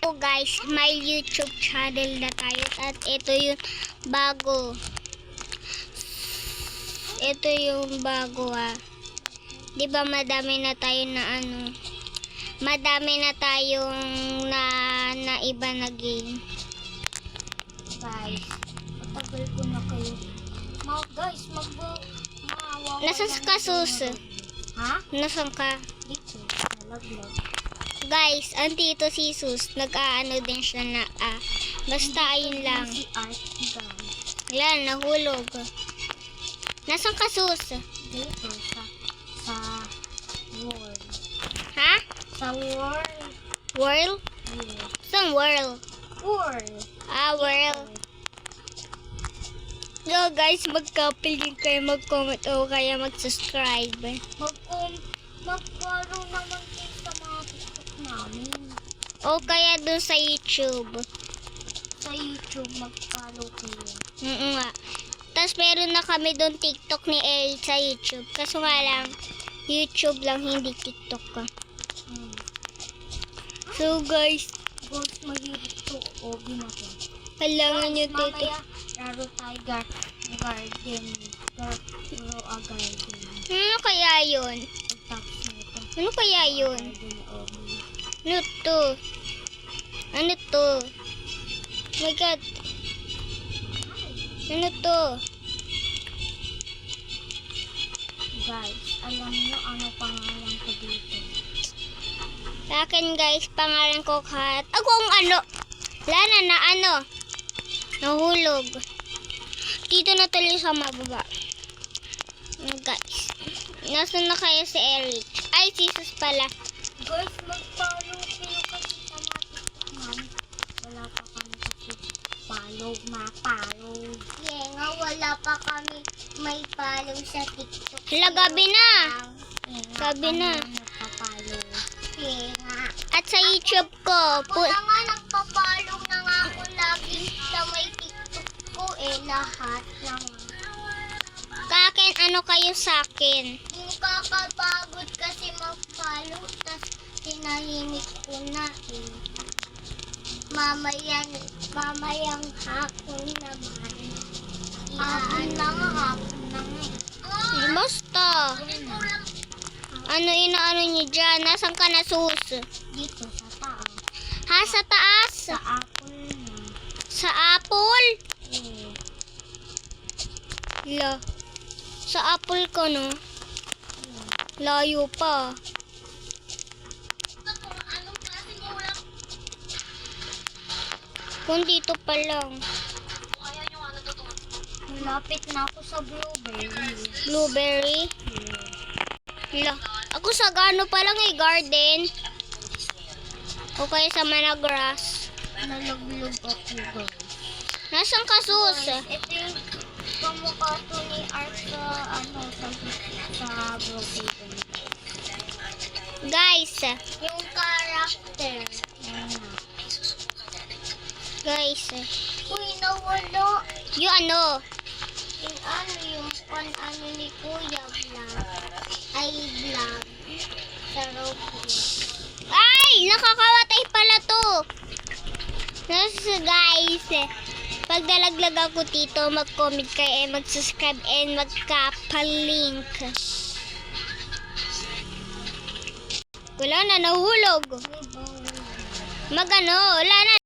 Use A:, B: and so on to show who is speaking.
A: Oh guys, may YouTube channel na tayo at ito yung bago. Ito yung bago Di ba madami na tayo na madami na tayong na iba na game.
B: Guys, patagal ko na kayo. Guys, maawawa.
A: Nasaan ka, Sus?
B: Ha?
A: Nasaan ka?
B: Dito, nalaglag.
A: Guys, andito si Sus. Nag-aano din siya na basta ayun lang.
B: Si Art, guys.
A: Yan, nahulog. Nasaan ka, Sus?
B: Dito, sa world.
A: Ha?
B: Sa world.
A: World?
B: Yeah.
A: Saan world?
B: World.
A: World. So guys, mag-couple din kayo, mag-comment o kaya mag-subscribe.
B: Mag-follow naman kayo sa mga TikTok namin.
A: O kaya dun sa YouTube.
B: Sa YouTube, mag-follow kayo.
A: Nga. Tapos meron na kami dun TikTok ni El sa YouTube. Kaso nga lang, YouTube lang, hindi TikTok ka. So guys,
B: Mahirap to. Obi na to.
A: kailangan nyo dito.
B: Mamaya, laro tayo garden. Laro a garden.
A: Ano kaya yun?
B: Pagtapos nito.
A: Ano kaya yun?
B: Garden Obi.
A: Ano to? Ano to? Oh my God. Ano to?
B: Guys, alam niyo ano pangalan ko dito?
A: Sa akin guys, pangalan ko Kat. Akong Lana na nahulog. Dito na tuloy sa mababa. Guys, nasan na kayo si Eric? Ay, si Sus pala.
B: Guys, mag-follow kayo kasi sa mga TikTok namin. Wala pa kami kasi follow.
A: Yeah, nga wala pa kami may follow sa TikTok.
B: Hala,
A: gabi na. Gabi na.
B: Nagpa-follow.
A: At sa YouTube ko,
B: nga nagpa-follow na nga ako lagi sa may TikTok ko lahat naman.
A: kakin kayo sa akin?
B: Hindi kakapagod kasi mag-follow, tas tinahimik ko na Mamayang hapon naman. Hapon na
A: Basta. Inaano niyo dyan? Nasaan ka na, Sus?
B: Dito sa taas.
A: Ha, sa taas?
B: Sa apple na.
A: Sa apple? La. Sa apple ka, no? Layo pa. Kung dito pa lang.
B: Malapit na ako sa blueberry.
A: Blueberry? La. Ako sa pa lang garden. O kaya sa grass.
B: Nalaglog ako, guys.
A: Nasaan ka, Sus?
B: Ito yung kamukha to ni Art sa Brookhaven.
A: Guys.
B: Yung character.
A: Guys.
B: Uy, nawala.
A: Yung
B: Yung ni Kuya Vlog. Ay, vlog. Sa Roblox.
A: Ay! Nakakawatay pala to. Guys. Pag nalaglag ako dito, mag-comment kayo, mag-subscribe, and magka-link. Wala na, nahulog. Wala na.